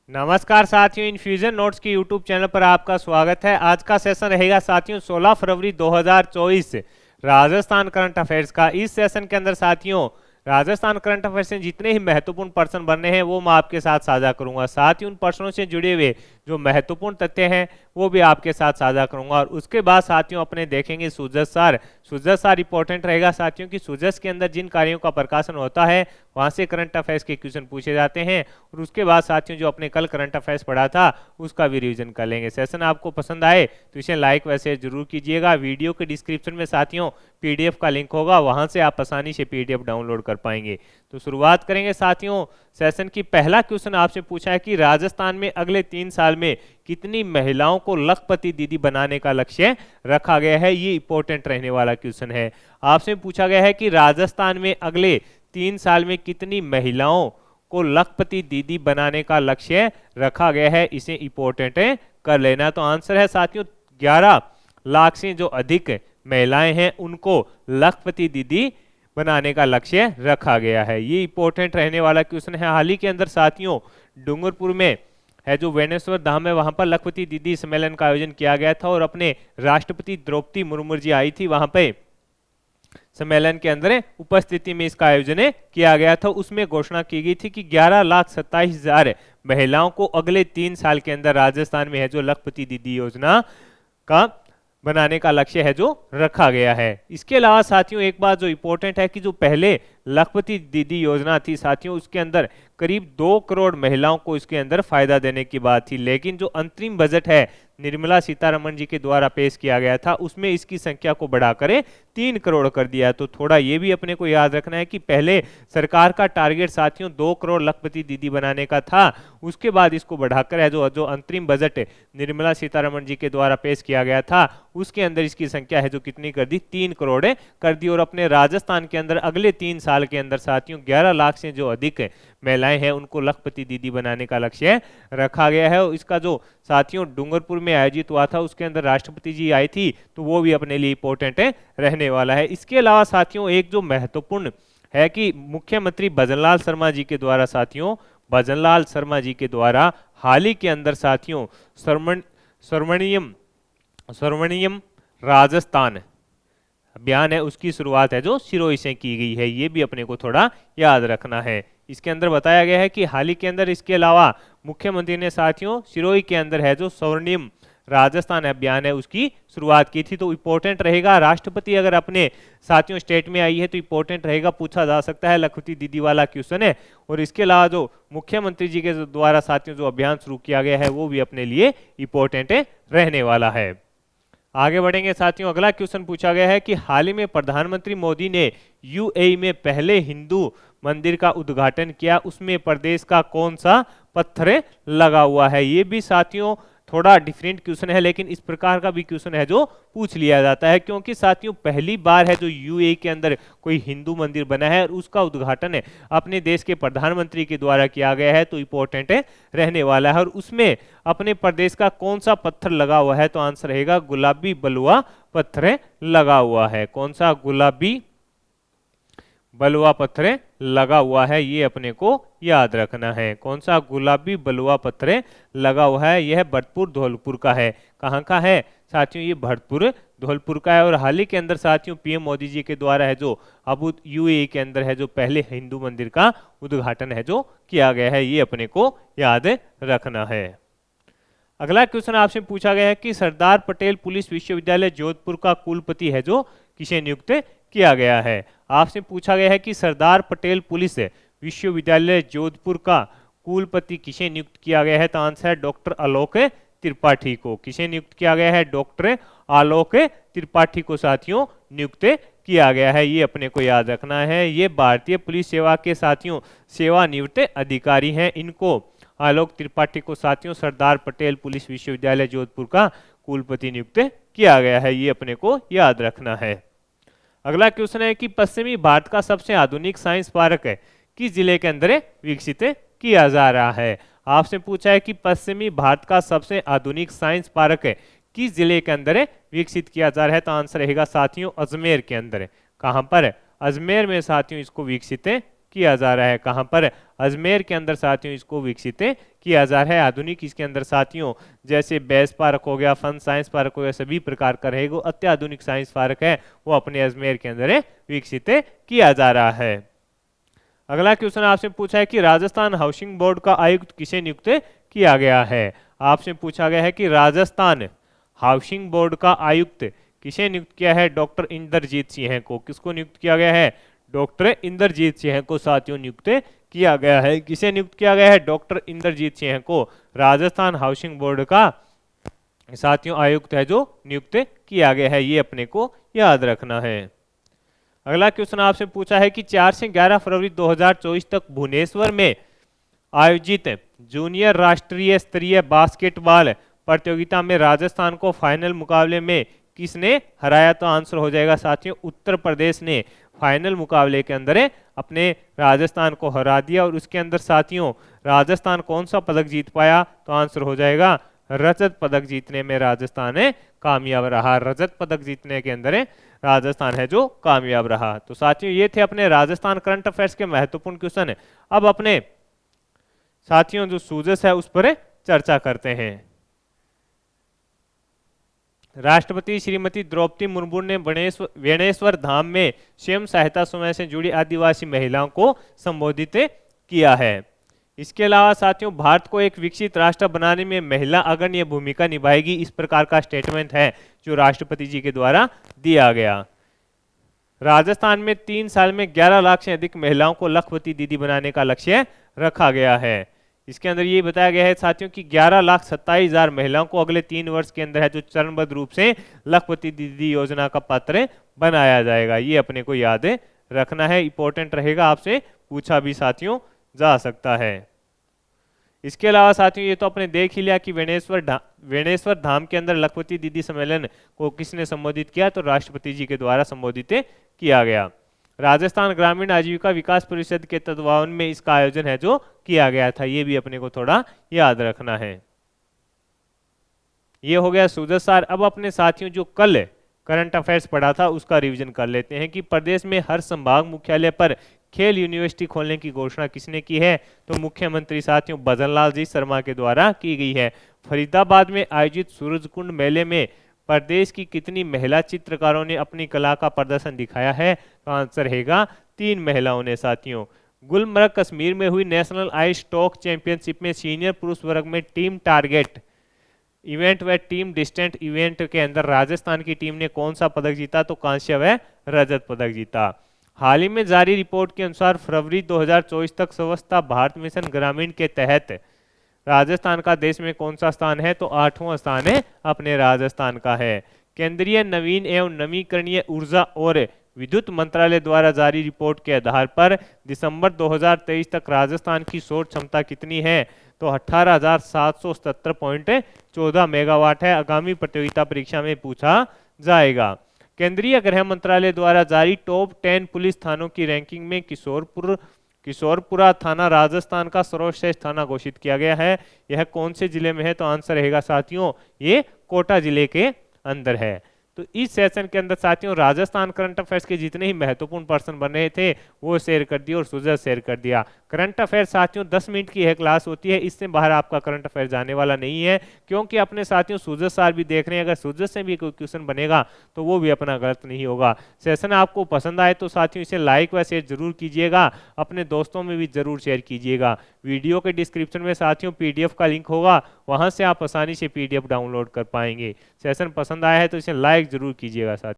नमस्कार साथियों, infusion notes की यूट्यूब चैनल पर आपका स्वागत है। आज का सेशन रहेगा साथियों 16 फरवरी 2024 राजस्थान करंट अफेयर्स का। इस सेशन के अंदर साथियों राजस्थान करंट अफेयर्स से जितने ही महत्वपूर्ण पर्सन बनने हैं वो मैं आपके साथ साझा करूंगा। साथ ही उन पर्सनों से जुड़े हुए जो महत्वपूर्ण तथ्य हैं वो भी आपके साथ साझा करूंगा। और उसके बाद साथियों अपने देखेंगे सुजस सार। सुजस सार इंपॉर्टेंट रहेगा साथियों कि सुजस के अंदर जिन कार्यों का प्रकाशन होता है वहां से करंट अफेयर्स के क्वेश्चन पूछे जाते हैं। और उसके बाद साथियों जो अपने कल करंट अफेयर्स पढ़ा था उसका भी रिवीजन कर लेंगे। सेशन आपको पसंद आए तो इसे लाइक वैसे जरूर कीजिएगा। वीडियो के डिस्क्रिप्शन में साथियों पीडीएफ का लिंक होगा, वहां से आप आसानी से पीडीएफ डाउनलोड कर पाएंगे। तो शुरुआत करेंगे साथियों सेशन की। पहला क्वेश्चन आपसे पूछा है कि राजस्थान में अगले 3 साल में कितनी महिलाओं को लखपति दीदी बनाने का लक्ष्य रखा गया है। ये इंपॉर्टेंट रहने वाला क्वेश्चन है। आपसे पूछा गया है कि राजस्थान में अगले 3 साल में कितनी महिलाओं को लखपति दीदी बनाने का लक्ष्य रखा गया है। इसे इंपॉर्टेंट कर लेना। तो आंसर है साथियों 11 लाख से जो अधिक महिलाएं हैं उनको लखपति दीदी बनाने का लक्ष्य रखा गया है। ये इंपॉर्टेंट रहने वाला क्वेश्चन है। हाल ही के अंदर साथियों डूंगरपुर में है जो वेनेश्वर धाम है वहां पर लखपति दीदी सम्मेलन का आयोजन किया गया था और अपने राष्ट्रपति द्रौपदी मुर्मू जी आई थी वहां पे सम्मेलन के अंदर उपस्थिति में इसका आयोजन किया गया था। उसमें घोषणा की गई थी कि 11,27,000 महिलाओं को अगले 3 साल के अंदर राजस्थान में है जो लखपति दीदी योजना का बनाने का लक्ष्य है जो रखा गया है। इसके अलावा साथियों एक बात जो इंपॉर्टेंट है कि जो पहले लखपति दीदी योजना थी साथियों उसके अंदर करीब 2 करोड़ महिलाओं को इसके अंदर फायदा देने की बात थी। लेकिन जो अंतरिम बजट है निर्मला सीतारमण जी के द्वारा पेश किया गया था उसमें इसकी संख्या को बढ़ाकर 3 करोड़ कर दिया। तो थोड़ा ये भी अपने को याद रखना है कि पहले सरकार का टारगेट साथियों 2 करोड़ लखपति दीदी बनाने का था। उसके बाद इसको बढ़ाकर है जो अंतरिम बजट निर्मला सीतारमण जी के द्वारा पेश किया गया था उसके अंदर इसकी संख्या है जो कितनी कर दी, 3 करोड़ कर दी। और अपने राजस्थान के अंदर अगले 3 साल के अंदर साथियों 11 लाख से जो अधिक महिलाएं हैं उनको लखपति दीदी बनाने का लक्ष्य रखा गया है। और इसका जो साथियों डूंगरपुर में आयोजित हुआ था उसके अंदर राष्ट्रपति जी आई थी तो वो भी अपने लिए इंपॉर्टेंट रहने वाला है। इसके अलावा साथियों एक जो महत्वपूर्ण है कि मुख्यमंत्री भजनलाल शर्मा जी के द्वारा साथियों भजनलाल शर्मा जी के द्वारा हाल ही के अंदर साथियों स्वर्णिम राजस्थान अभियान है उसकी शुरुआत है जो सिरोही से की गई है। ये भी अपने को थोड़ा याद रखना है। इसके अंदर बताया गया है कि हाल ही के अंदर इसके अलावा मुख्यमंत्री ने साथियों सिरोही के अंदर है जो स्वर्णिम राजस्थान अभियान है उसकी शुरुआत की थी। तो इंपॉर्टेंट रहेगा राष्ट्रपति अगर अपने साथियों स्टेट में आई है तो इंपॉर्टेंट रहेगा, पूछा जा सकता है लखपति दीदी वाला क्वेश्चन है। और इसके अलावा जो मुख्यमंत्री जी के द्वारा साथियों जो अभियान शुरू किया गया है वो भी अपने लिए इंपॉर्टेंट रहने वाला है। आगे बढ़ेंगे साथियों। अगला क्वेश्चन पूछा गया है कि हाल ही में प्रधानमंत्री मोदी ने यूएई में पहले हिंदू मंदिर का उद्घाटन किया, उसमें प्रदेश का कौन सा पत्थर लगा हुआ है। ये भी साथियों थोड़ा डिफरेंट क्वेश्चन है लेकिन इस प्रकार का भी क्वेश्चन है जो पूछ लिया जाता है क्योंकि साथियों पहली बार है जो यूएई के अंदर कोई हिंदू मंदिर बना है और उसका उद्घाटन है अपने देश के प्रधानमंत्री के द्वारा किया गया है। तो इंपॉर्टेंट रहने वाला है। और उसमें अपने प्रदेश का कौन सा पत्थर लगा हुआ है तो आंसर रहेगा गुलाबी बलुआ पत्थर लगा हुआ है। कौन सा गुलाबी बलुआ पत्थर लगा हुआ है ये अपने को याद रखना है। कौन सा गुलाबी बलुआ पत्थर लगा हुआ है, यह भरतपुर धौलपुर का है। कहाँ का है साथियों, ये भरतपुर धौलपुर का है। और हाल ही के अंदर साथियों पीएम मोदी जी के द्वारा है जो अब यूएई के अंदर है जो पहले हिंदू मंदिर का उद्घाटन है जो किया गया है, ये अपने को याद रखना है। अगला क्वेश्चन आपसे पूछा गया है कि सरदार पटेल पुलिस विश्वविद्यालय जोधपुर का कुलपति है जो किसे नियुक्त किया गया है। आपसे पूछा गया है कि सरदार पटेल पुलिस विश्वविद्यालय जोधपुर का कुलपति किसे नियुक्त किया गया है तो आंसर है डॉक्टर आलोक त्रिपाठी को। किसे नियुक्त किया गया है, डॉक्टर आलोक त्रिपाठी को साथियों नियुक्त किया गया है, ये अपने को याद रखना है। ये भारतीय पुलिस सेवा के साथियों सेवानिवृत्त अधिकारी हैं। इनको आलोक त्रिपाठी को साथियों सरदार पटेल पुलिस विश्वविद्यालय जोधपुर का कुलपति नियुक्त किया गया है, ये अपने को याद रखना है। अगला क्वेश्चन है कि पश्चिमी भारत का सबसे आधुनिक साइंस पार्क किस जिले के अंदर विकसित किया जा रहा है। आपसे पूछा है कि पश्चिमी भारत का सबसे आधुनिक साइंस पार्क किस जिले के अंदर विकसित किया जा रहा है तो आंसर रहेगा साथियों अजमेर के अंदर। कहां पर, अजमेर में साथियों इसको विकसित किया जा रहा है। कहाँ पर? अजमेर के अंदर साथियों इसको विकसित किया जा रहा है। आधुनिक इसके अंदर साथियों जैसे बेस पार्क हो गया, फन साइंस पार्क हो गया, सभी प्रकार का रहेगा। अत्याधुनिक साइंस पार्क है वो अपने अजमेर के अंदर विकसित किया जा रहा है। अगला क्वेश्चन आपसे पूछा है कि राजस्थान हाउसिंग बोर्ड का आयुक्त किसे नियुक्त किया गया है। आपसे पूछा गया है कि राजस्थान हाउसिंग बोर्ड का आयुक्त किसे नियुक्त किया है। डॉक्टर इंद्रजीत सिंह को। किसको नियुक्त किया गया है? डॉक्टर इंद्रजीत सिंह को साथियों नियुक्त किया गया है। किसे नियुक्त किया गया है? डॉक्टर इंद्रजीत सिंह को राजस्थान हाउसिंग बोर्ड का साथियों आयुक्त है जो नियुक्त किया गया है। ये अपने को याद रखना है। अगला क्वेश्चन आपसे पूछा है कि 4 से 11 फरवरी 2024 तक भुवनेश्वर में आयोजित जूनियर राष्ट्रीय स्तरीय बास्केटबॉल प्रतियोगिता में राजस्थान को फाइनल मुकाबले में किसने हराया। तो आंसर हो जाएगा साथियों उत्तर प्रदेश ने फाइनल मुकाबले के अंदर अपने राजस्थान को हरा दिया। और उसके अंदर साथियों राजस्थान कौन सा पदक जीत पाया। तो आंसर हो जाएगा रजत पदक जीतने में राजस्थान कामयाब रहा। रजत पदक जीतने के अंदर राजस्थान है जो कामयाब रहा। तो साथियों ये थे अपने राजस्थान करंट अफेयर्स के महत्वपूर्ण क्वेश्चन। अब अपने साथियों जो सूजस है उस पर चर्चा करते हैं। राष्ट्रपति श्रीमती द्रौपदी मुर्मू ने वेणेश्वर धाम में स्वयं सहायता समूह से जुड़ी आदिवासी महिलाओं को संबोधित किया है। इसके अलावा साथियों भारत को एक विकसित राष्ट्र बनाने में महिला अग्रणी भूमिका निभाएगी, इस प्रकार का स्टेटमेंट है जो राष्ट्रपति जी के द्वारा दिया गया। राजस्थान में 3 साल में 11 लाख से अधिक महिलाओं को लखपति दीदी बनाने का लक्ष्य रखा गया है। इसके अंदर ये बताया गया है साथियों कि 11,27,000 महिलाओं को अगले 3 वर्ष के अंदर है जो चरणबद्ध रूप से लखपति दीदी योजना का पात्र बनाया जाएगा। ये अपने को याद रखना है, इंपॉर्टेंट रहेगा, आपसे पूछा भी साथियों जा सकता है। इसके अलावा साथियों ये तो अपने देख ही लिया कि वेणेश्वर धाम के अंदर लखपति दीदी सम्मेलन को किसने संबोधित किया। तो राष्ट्रपति जी के द्वारा संबोधित किया गया। राजस्थान ग्रामीण आजीविका विकास परिषद के तत्वावधान में इसका आयोजन है जो किया गया था। ये भी अपने को थोड़ा याद रखना है। ये हो गया सूजस सार। अब अपने साथियों जो कल करंट अफेयर्स पढ़ा था उसका रिवीजन कर लेते हैं कि प्रदेश में हर संभाग मुख्यालय पर खेल यूनिवर्सिटी खोलने की घोषणा किसने की है। तो मुख्यमंत्री साथियों भजनलाल जी शर्मा के द्वारा की गई है। फरीदाबाद में आयोजित सूरजकुंड मेले में प्रदेश की कितनी महिला चित्रकारों ने अपनी कला का प्रदर्शन दिखाया है। तो आंसर रहेगा 3 महिलाओं ने साथियों। गुलमर्ग कश्मीर में हुई नेशनल आइस स्टॉक चैंपियनशिप में सीनियर पुरुष वर्ग में टीम टारगेट इवेंट व टीम डिस्टेंट इवेंट के अंदर राजस्थान की टीम ने कौन सा पदक जीता। तो कांस्य व रजत पदक जीता। हाल ही में जारी रिपोर्ट के अनुसार फरवरी 2024 तक स्वच्छता भारत मिशन ग्रामीण के तहत राजस्थान का देश में कौन सा स्थान है। तो 8वां स्थान है अपने राजस्थान का है। केंद्रीय नवीन एवं नवीकरणीय ऊर्जा और विद्युत मंत्रालय द्वारा जारी रिपोर्ट के आधार पर दिसंबर 2023 तक राजस्थान की सौर क्षमता कितनी है। तो 18,777.14 मेगावाट है। आगामी प्रतियोगिता परीक्षा में पूछा जाएगा। केंद्रीय गृह मंत्रालय द्वारा जारी टॉप 10 पुलिस थानों की रैंकिंग में किशोरपुरा थाना राजस्थान का सर्वश्रेष्ठ थाना घोषित किया गया है। यह कौन से जिले में है। तो आंसर रहेगा साथियों ये कोटा जिले के अंदर है। तो इस सेशन के अंदर साथियों राजस्थान करंट अफेयर्स के जितने ही महत्वपूर्ण पर्सन बन रहे थे वो शेयर कर दिए और सुजस शेयर कर दिया। करंट अफेयर साथियों 10 मिनट की है क्लास होती है, इससे बाहर आपका करंट अफेयर जाने वाला नहीं है, क्योंकि अपने साथियों सुजस सार भी देख रहे हैं। अगर सुजस से भी कोई क्वेश्चन बनेगा तो वो भी अपना गलत नहीं होगा। सेशन आपको पसंद आए तो साथियों इसे लाइक व शेयर जरूर कीजिएगा, अपने दोस्तों में भी जरूर शेयर कीजिएगा। वीडियो के डिस्क्रिप्शन में साथियों PDF का लिंक होगा, वहां से आप आसानी से PDF डाउनलोड कर पाएंगे। सेशन पसंद आया है तो इसे लाइक जरूर कीजिएगा साथियों।